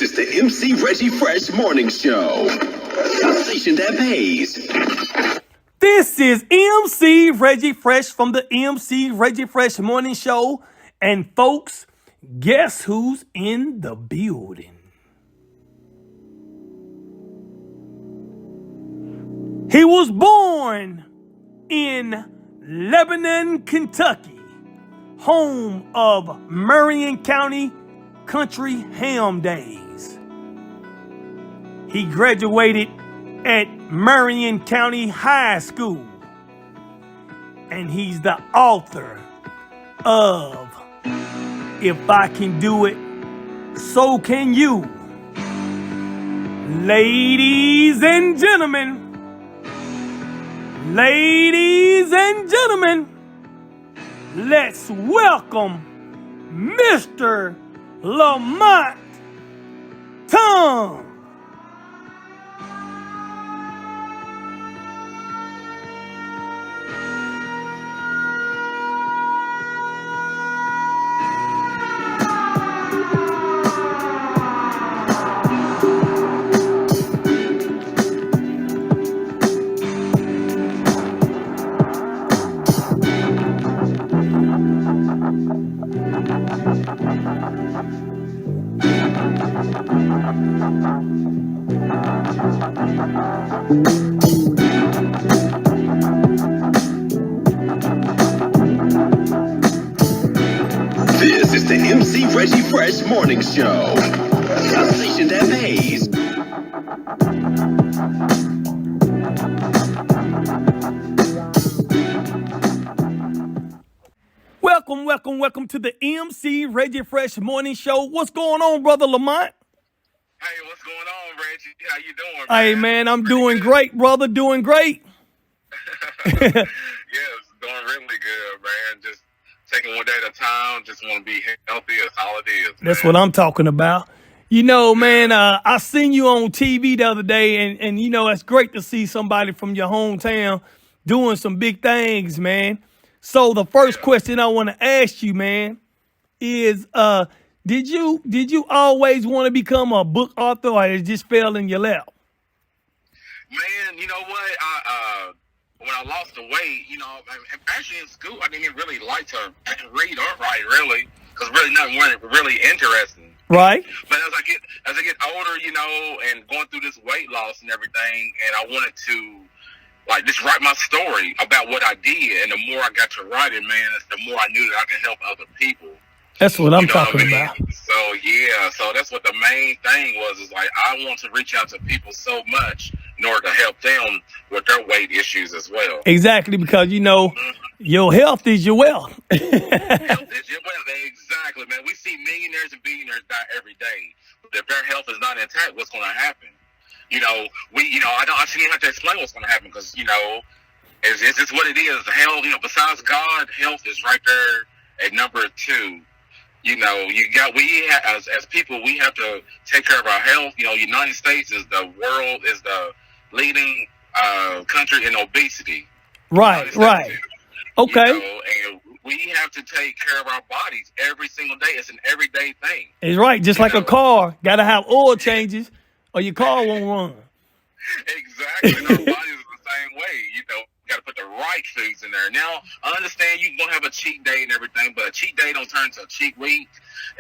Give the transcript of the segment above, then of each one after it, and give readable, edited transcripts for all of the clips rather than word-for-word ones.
is the MC Reggie Fresh Morning Show. A station that pays. This is MC Reggie Fresh from the MC Reggie Fresh Morning Show. And folks, guess who's in the building? He was born in Lebanon, Kentucky, home of Marion County Country Ham Days. He graduated at Marion County High School, and he's the author of If I Can Do It, So Can You. Ladies and gentlemen, let's welcome Mr. Lamont Tonge. This is the MC Reggie Fresh Morning Show. A station that pays. Welcome to the MC Reggie Fresh Morning Show. What's going on, Brother Lamont? Hey, what's going on, Reggie? How you doing, man? Hey, man, I'm doing great, brother. Doing great. Yes, doing really good, man. Just taking one day at a time. Just want to be healthy. That's all it is. That's what I'm talking about. You know, man, I seen you on TV the other day, and you know, it's great to see somebody from your hometown doing some big things, man. So the first question I want to ask you, man, is did you always want to become a book author, or it just fell in your lap? Man, you know what? When I lost the weight, you know, actually in school, I didn't really like to read or write, really, because really nothing really interesting. Right. But as I get older, you know, and going through this weight loss and everything, and I wanted to just write my story about what I did, and the more I got to write it, man, the more I knew that I could help other people. That's what I'm talking about. So yeah, so that's what the main thing was. Is like I want to reach out to people so much in order to help them with their weight issues as well. Exactly, because you know your health is your wealth. Health is your wealth. Exactly, man. We see millionaires and billionaires die every day. But if their health is not intact, what's going to happen? You know, I shouldn't even have to explain what's going to happen because, you know, it's just what it is. Health, you know, besides God, health is right there at number 2. You know, as people, we have to take care of our health. You know, United States is the leading country in obesity. Right. Okay. You know, and we have to take care of our bodies every single day. It's an everyday thing. It's right. Just like a car, got to have oil changes or your car won't run. Exactly. And our bodies are the same way. You know, got to put the right foods in there. Now, I understand you're going to have a cheat day and everything, but a cheat day don't turn to a cheat week,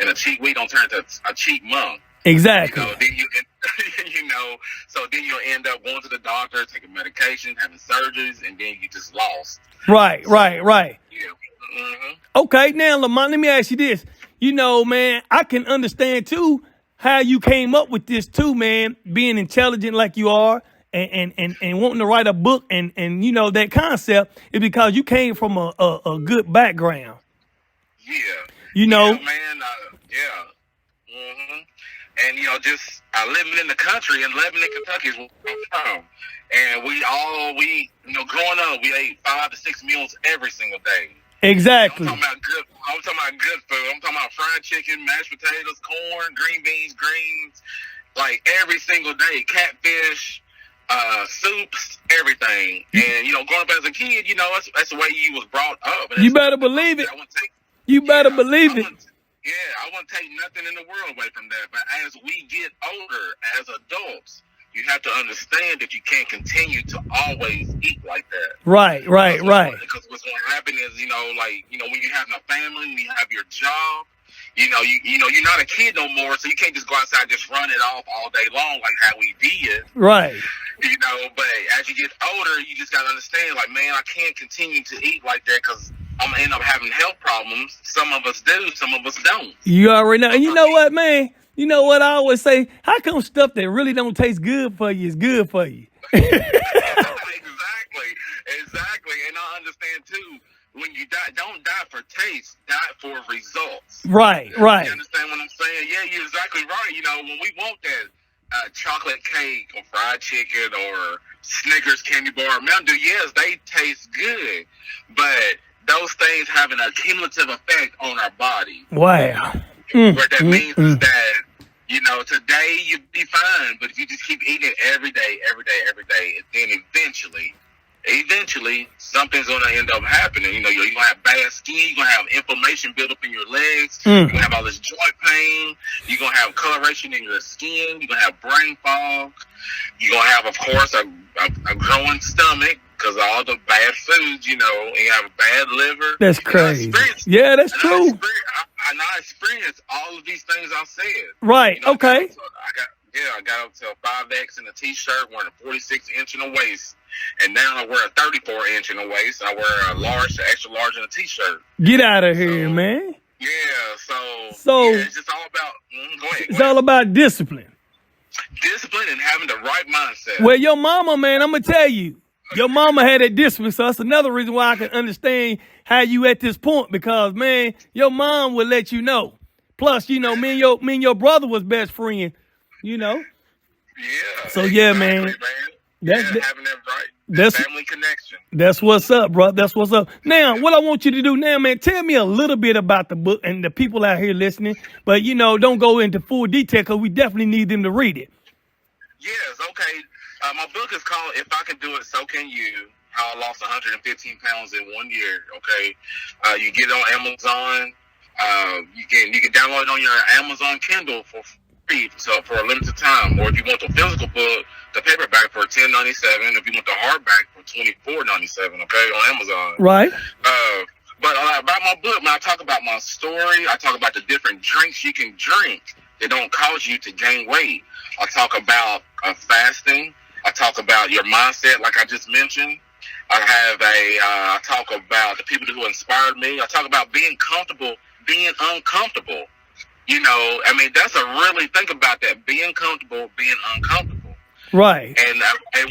and a cheat week don't turn to a cheat month. Exactly. You know, so then you'll end up going to the doctor, taking medication, having surgeries, and then you just lost. Right. Yeah. Mm-hmm. Okay, now, Lamont, let me ask you this. You know, man, I can understand, too, how you came up with this, too, man, being intelligent like you are and wanting to write a book and you know, that concept is because you came from a good background. Yeah. You know? Yeah, man, yeah. Mm-hmm. And, you know, just living in the country and living in Kentucky is where I'm from. And we, you know, growing up, we ate 5 to 6 meals every single day. Exactly. I'm talking about good food. I'm talking about fried chicken, mashed potatoes, corn, green beans, greens, like every single day. Catfish, soups, everything. And, you know, growing up as a kid, you know, that's the way you was brought up. You better believe it. You better believe it. Yeah, I wouldn't take nothing in the world away from that. But as we get older, as adults, you have to understand that you can't continue to always eat like that. Right. Because what's going to happen is, when you're having a family, when you have your job, you're not a kid no more, so you can't just go outside and just run it off all day long like how we did. Right. But as you get older, you just got to understand, like, man, I can't continue to eat like that because I'm going to end up having health problems. Some of us do, some of us don't. You already know. And you know what, man? You know what I always say? How come stuff that really don't taste good for you is good for you? Exactly. And I understand, too, when you die, don't die for taste, die for results. Right. You understand what I'm saying? Yeah, you're exactly right. When we want that chocolate cake or fried chicken or Snickers candy bar, Mountain Dew, yes, they taste good, but those things have an accumulative effect on our body. Wow. What that means is that, today you'd be fine, but if you just keep eating it every day, then eventually something's going to end up happening. You're going to have bad skin, you're going to have inflammation build up in your legs, you're going to have all this joint pain, you're going to have coloration in your skin, you're going to have brain fog, you're going to have, of course, a growing stomach because of all the bad foods, and you have a bad liver. That's crazy. Yeah, that's true. I experienced all of these things I said. Right, okay. I got up to a 5X in a T-shirt, wearing a 46-inch in the waist. And now I wear a 34-inch in the waist. I wear a large to extra large in a T-shirt. Get out of here, man. Yeah, so it's just all about, go ahead. All about discipline. Discipline and having the right mindset. Well, your mama, man, I'm going to tell you. Your mama had that discipline, so that's another reason why I can understand how you at this point. Because, man, your mom would let you know. Plus, me and your brother was best friends, Yeah. So, yeah, man. Having that right. Family connection. That's what's up, bro. That's what's up. Now, what I want you to do now, man, tell me a little bit about the book and the people out here listening. But, don't go into full detail because we definitely need them to read it. Yes, okay. My book is called If I Can Do It, So Can You. How I Lost 115 Pounds in 1 year, okay? You get it on Amazon. You can download it on your Amazon Kindle for free for a limited time. Or if you want the physical book, the paperback for $10.97. If you want the hardback for $24.97, okay, on Amazon. Right. But about my book, man, I talk about my story. I talk about the different drinks you can drink that don't cause you to gain weight. I talk about fasting. I talk about your mindset, like I just mentioned. I talk about the people who inspired me. I talk about being comfortable, being uncomfortable. That's think about that. Being comfortable, being uncomfortable. Right. And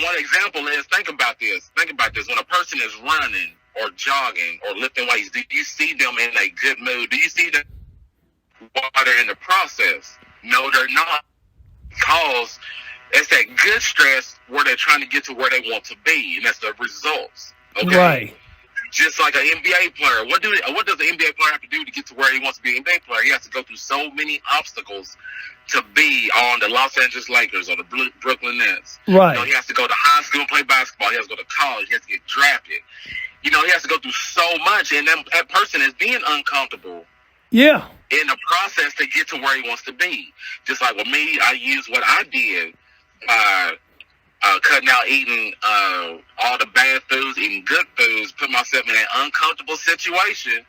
one example is, think about this. When a person is running or jogging or lifting weights, do you see them in a good mood? Do you see them water in the process? No, they're not. Because it's that good stress where they're trying to get to where they want to be, and that's the results. Okay? Right. Just like an NBA player. What does the NBA player have to do to get to where he wants to be an NBA player? He has to go through so many obstacles to be on the Los Angeles Lakers or the Brooklyn Nets. Right. He has to go to high school and play basketball. He has to go to college. He has to get drafted. He has to go through so much, and that person is being uncomfortable. Yeah. In the process to get to where he wants to be. Just like with me, I used what I did cutting out eating all the bad foods, eating good foods, put myself in an uncomfortable situation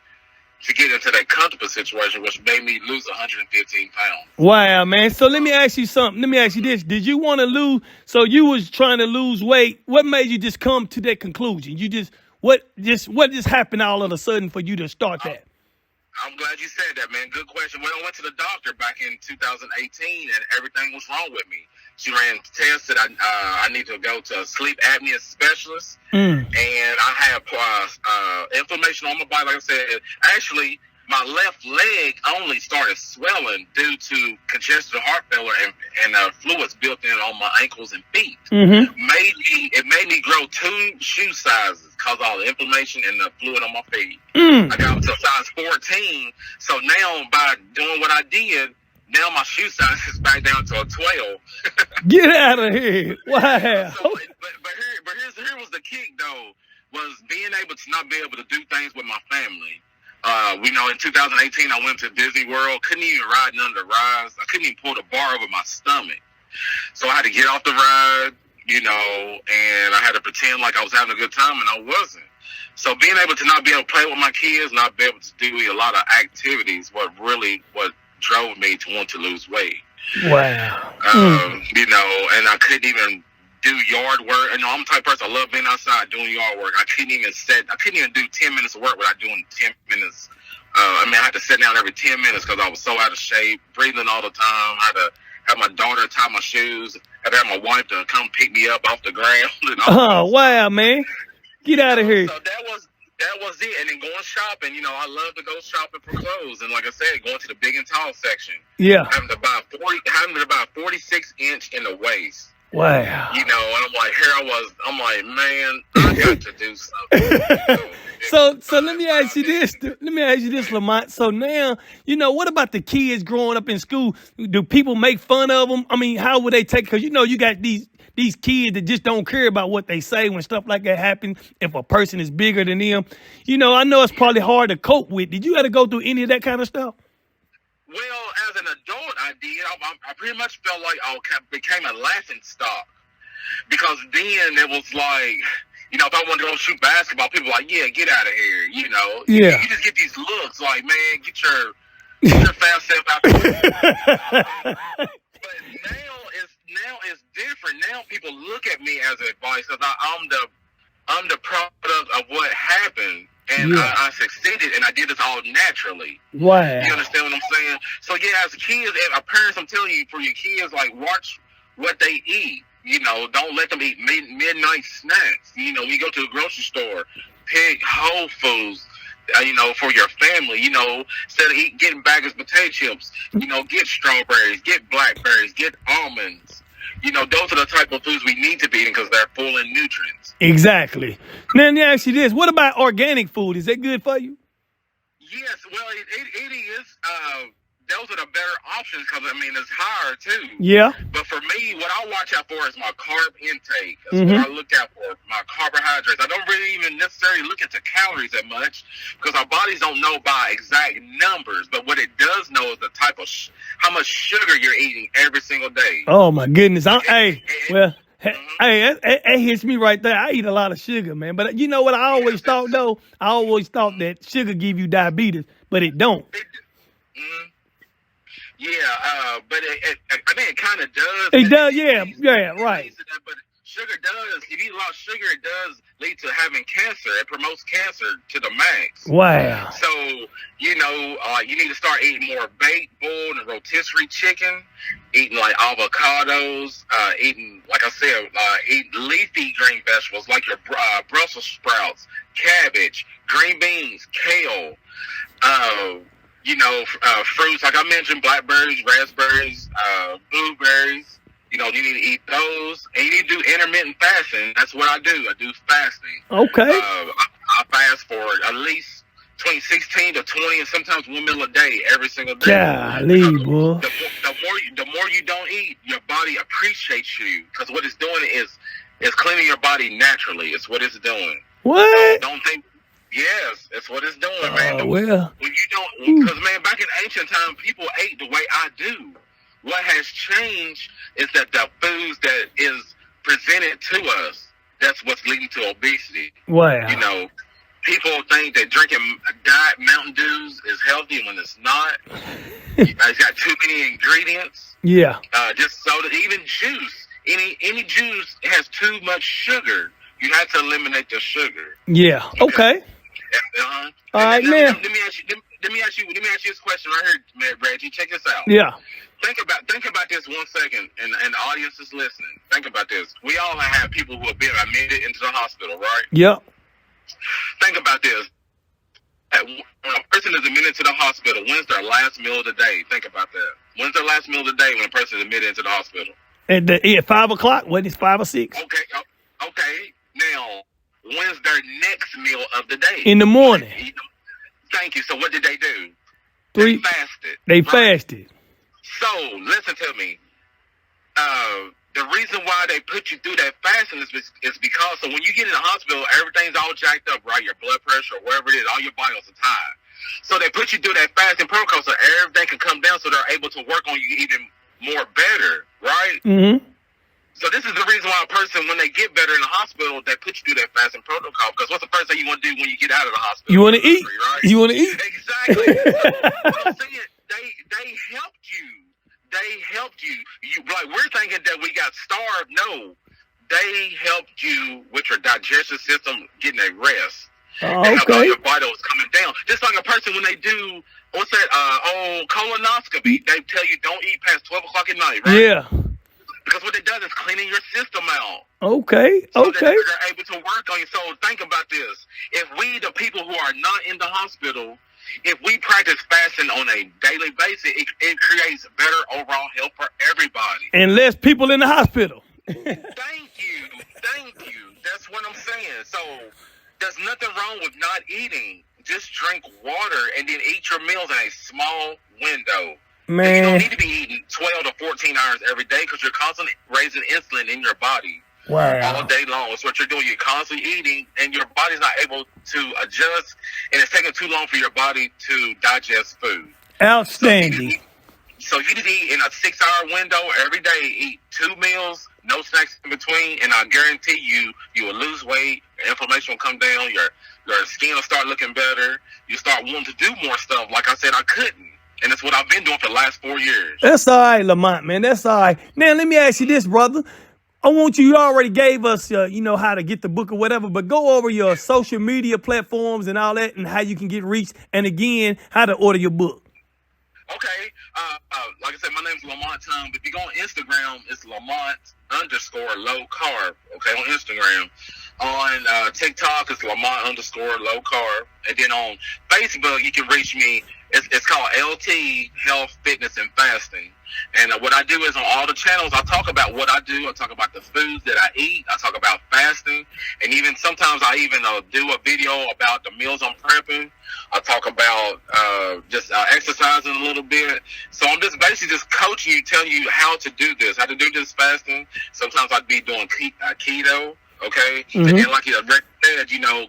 to get into that comfortable situation, which made me lose 115 pounds. Wow, man. So let me ask you something. Let me ask you this. Did you want to lose? So you was trying to lose weight. What made you just come to that conclusion? What just happened all of a sudden for you to start that? I'm glad you said that, man. Good question. When I went to the doctor back in 2018 and everything was wrong with me, she ran tests that I need to go to a sleep apnea specialist. And I have inflammation on my body. Like I said, actually, my left leg only started swelling due to congestive heart failure and fluids built in on my ankles and feet. It made me grow 2 shoe sizes because of all the inflammation and the fluid on my feet. I got up to size 14. So now by doing what I did, now my shoe size is back down to a 12. Get out of here. Wow. Here was the kick, though, was being able to not be able to do things with my family. We know in 2018 I went to Disney World. Couldn't even ride none of the rides. I couldn't even pull the bar over my stomach. So I had to get off the ride, you know, and I had to pretend like I was having a good time, and I wasn't. So being able to not be able to play with my kids, not be able to do a lot of activities, what drove me to want to lose weight. Wow. You know, and I couldn't even do yard work. You know, I'm the type of person, I love being outside doing yard work. I couldn't even do 10 minutes of work without doing 10 minutes. I had to sit down every 10 minutes because I was so out of shape, breathing all the time. I had to have my daughter tie my shoes. I had to have my wife to come pick me up off the ground. And all wow, man. Get out of here. So that was it. And then going shopping, you know, I love to go shopping for clothes. And like I said, going to the big and tall section. Yeah. Having to buy 46-inch in the waist. Wow. You know, and I'm like, man, I got to do something. So let me ask you this, Lamont. So now, you know, what about the kids growing up in school? Do people make fun of them? I mean, how would they take? Because, you know, you got these kids that just don't care about what they say when stuff like that happens. If a person is bigger than them, you know, I know it's probably hard to cope with. Did you have to go through any of that kind of stuff? Well, as an adult, I did. I pretty much felt like I became a laughing stock. Because then it was like, you know, if I wanted to go shoot basketball, people were like, yeah, get out of here, you know. Yeah. You just get these looks like, man, get your fast self out there. But now it's different. Now people look at me as advice because I'm the product of what happened. And yeah. I succeeded, and I did this all naturally. Wow. You understand what I'm saying? So, yeah, as kids, as parents, I'm telling you, for your kids, like, watch what they eat. You know, don't let them eat midnight snacks. You know, when you go to the grocery store, pick Whole Foods, you know, for your family. You know, instead of getting bags of potato chips, you know, get strawberries, get blackberries, get almonds. You know, those are the type of foods we need to be eating because they're full in nutrients. Exactly. Now, let me ask you this. What about organic food? Is that good for you? Yes. Well, it is. Those are the better options because, I mean, it's higher, too. Yeah. But for me, what I watch out for is my carb intake. That's what I look out for, my carbohydrates. I don't really even necessarily look into calories that much because our bodies don't know by exact numbers. But what it does know is the type of how much sugar you're eating every single day. Oh, my goodness. Hey, it hits me right there. I eat a lot of sugar, man. But you know what I always thought, though? I always thought that sugar give you diabetes, but it don't. Yeah, but I mean, it kind of does. It does, yeah, right. But sugar does, if you eat a lot of sugar, it does lead to having cancer. It promotes cancer to the max. Wow. So, you know, you need to start eating more baked, boiled, and rotisserie chicken, eating like avocados, eating, like I said, eating leafy green vegetables like your Brussels sprouts, cabbage, green beans, kale, you know, fruits, like I mentioned, blackberries, raspberries, blueberries. You know, you need to eat those. And you need to do intermittent fasting. That's what I do. I do fasting. Okay. I fast for at least between 16 to 20 and sometimes 1 meal a day every single day. Golly, boy. The more you don't eat, your body appreciates you. Because what it's doing is cleaning your body naturally. It's what it's doing. What? So don't think... Yes, that's what it's doing, man. Well. When you don't, because, man, back in ancient time, people ate the way I do. What has changed is that the foods that is presented to us, that's what's leading to obesity. Wow. You know, people think that drinking Diet Mountain Dews is healthy when it's not. It's got too many ingredients. Yeah. Just soda, even juice. Any juice has too much sugar. You have to eliminate the sugar. Yeah. Okay. All right, man. Let me ask you this question right here, Reggie. Check this out. Yeah. Think about this 1 second, and the audience is listening. Think about this. We all have people who have been admitted into the hospital, right? Yep. Think about this. When a person is admitted to the hospital, when's their last meal of the day? Think about that. When's their last meal of the day when a person is admitted into the hospital? At 5 o'clock? What is 5 or 6? Okay. Now, when's their next meal of the day? In the morning. Thank you. So what did they do? 3. They fasted. They fasted. So, listen to me. The reason why they put you through that fasting is because, so when you get in the hospital, everything's all jacked up, right? Your blood pressure, or whatever it is, all your vitals are high. So they put you through that fasting protocol so everything can come down so they're able to work on you even more better, right? Mm-hmm. So this is the reason why a person, when they get better in the hospital, they put you through that fasting protocol. Because what's the first thing you want to do when you get out of the hospital? You want to eat. Right? You want to eat. Exactly. So, what I'm saying, they helped you. They helped you. Like, we're thinking that we got starved. No. They helped you with your digestive system getting a rest. Oh, and how okay. your vitals coming down. Just like a person when they do, what's that, colonoscopy, they tell you don't eat past 12 o'clock at night, right? Yeah. Because what it does is cleaning your system out. Okay. So Okay. that they're able to work on you. So think about this. If we, the people who are not in the hospital, if we practice fasting on a daily basis, it creates better overall health for everybody. And less people in the hospital. Thank you. That's what I'm saying. So there's nothing wrong with not eating. Just drink water and then eat your meals in a small window. Man. You don't need to be eating 12 to 14 hours every day because you're constantly raising insulin in your body. Wow. All day long. That's what you're doing. You're constantly eating, and your body's not able to adjust, and it's taking too long for your body to digest food. Outstanding. So you need to eat in a 6-hour window every day. Eat 2 meals, no snacks in between, and I guarantee you will lose weight. Your inflammation will come down. Your skin will start looking better. You start wanting to do more stuff. Like I said, I couldn't. And that's what I've been doing for the last 4 years. That's all right, Lamont, man. That's all right. Now, let me ask you this, brother. I want you already gave us, how to get the book or whatever, but go over your social media platforms and all that and how you can get reached. And again, how to order your book. Okay. Like I said, my name's Lamont Tonge. If you go on Instagram, it's Lamont_low carb. Okay, on Instagram. On TikTok, it's Lamont_low carb. And then on Facebook, you can reach me. It's called LT Health, Fitness, and Fasting. And what I do is on all the channels, I talk about what I do. I talk about the foods that I eat. I talk about fasting. And even sometimes I even do a video about the meals I'm prepping. I talk about just exercising a little bit. So I'm just basically just coaching you, telling you how to do this, how to do this fasting. Sometimes I'd be doing keto, okay? Mm-hmm. And then like you said,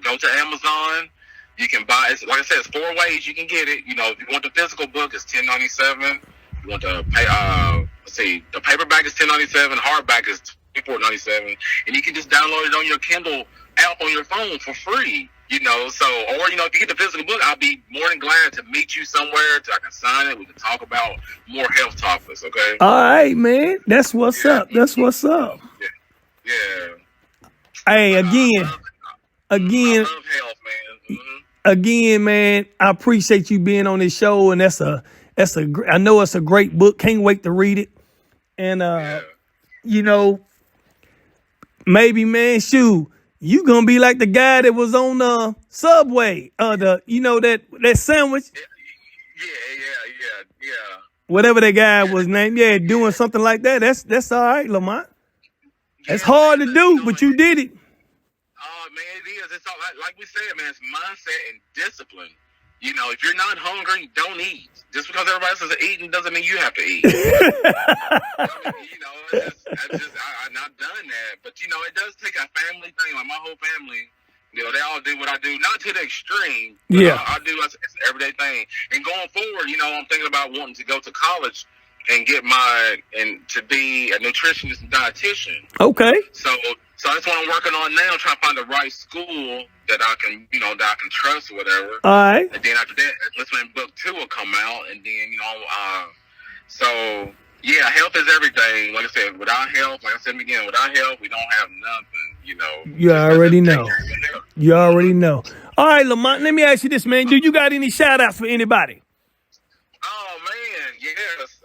go to Amazon. You can buy it. Like I said, it's 4 ways you can get it. If you want the physical book, it's $10.97. If you want the the paperback is $10.97. Hardback is $24.97. And you can just download it on your Kindle app on your phone for free. If you get the physical book, I'll be more than glad to meet you somewhere so I can sign it. We can talk about more health topics. Okay. All right, man. That's what's up. That's what's up. Yeah. Hey, again. I love health, man. Mm-hmm. Again, man, I appreciate you being on this show, and I know it's a great book. Can't wait to read it. And maybe, man, you gonna be like the guy that was on Subway, that sandwich. Yeah. Whatever that guy was named, doing something like that. That's all right, Lamont. It's hard to do, but you did it. Oh, man, it is. It's all like we said, man, it's mindset and discipline. If you're not hungry, don't eat. Just because everybody else is eating doesn't mean you have to eat. I've not done that. But, it does take a family thing. Like my whole family, they all do what I do. Not to the extreme. But yeah. I do. It's an everyday thing. And going forward, I'm thinking about wanting to go to college and to be a nutritionist and dietitian. Okay. So that's what I'm working on now, trying to find the right school that I can, that I can trust or whatever. All right. And then after that, that's when book 2 will come out. And then, health is everything. Like I said, without health, without health, we don't have nothing, You already know. You already know. All right, Lamont, let me ask you this, man. Do you got any shout outs for anybody? Oh, man, yes.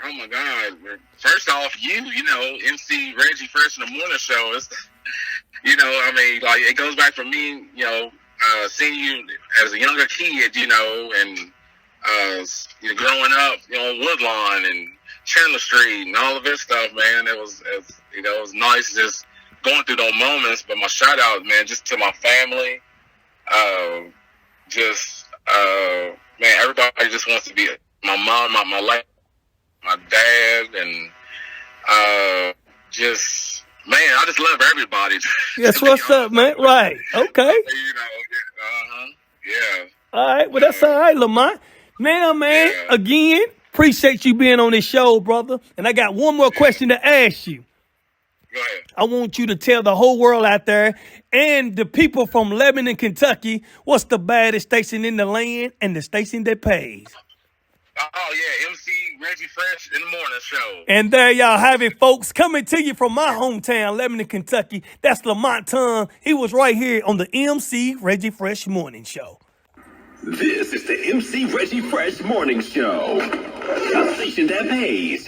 Oh, my God. First off, MC Reggie Fresh in the Morning Show. It's, it goes back from me, seeing you as a younger kid, and, growing up, on Woodlawn and Chandler Street and all of this stuff, man. It was nice just going through those moments. But my shout out, man, just to my family, man, everybody just wants to be my mom, my life, my dad, and man, I just love everybody. That's what's up, man. Right. Okay. Yeah. All right, well, that's all right, Lamont. Now, man, Yeah. again, appreciate you being on this show, brother. And I got one more question to ask you. Go ahead. I want you to tell the whole world out there and the people from Lebanon, Kentucky, what's the baddest station in the land and the station that pays. Oh, yeah, MC Reggie Fresh in the morning show. And there y'all have it, folks. Coming to you from my hometown, Lebanon, Kentucky. That's Lamont Tonge. He was right here on the MC Reggie Fresh Morning Show. This is the MC Reggie Fresh Morning Show. A station that pays.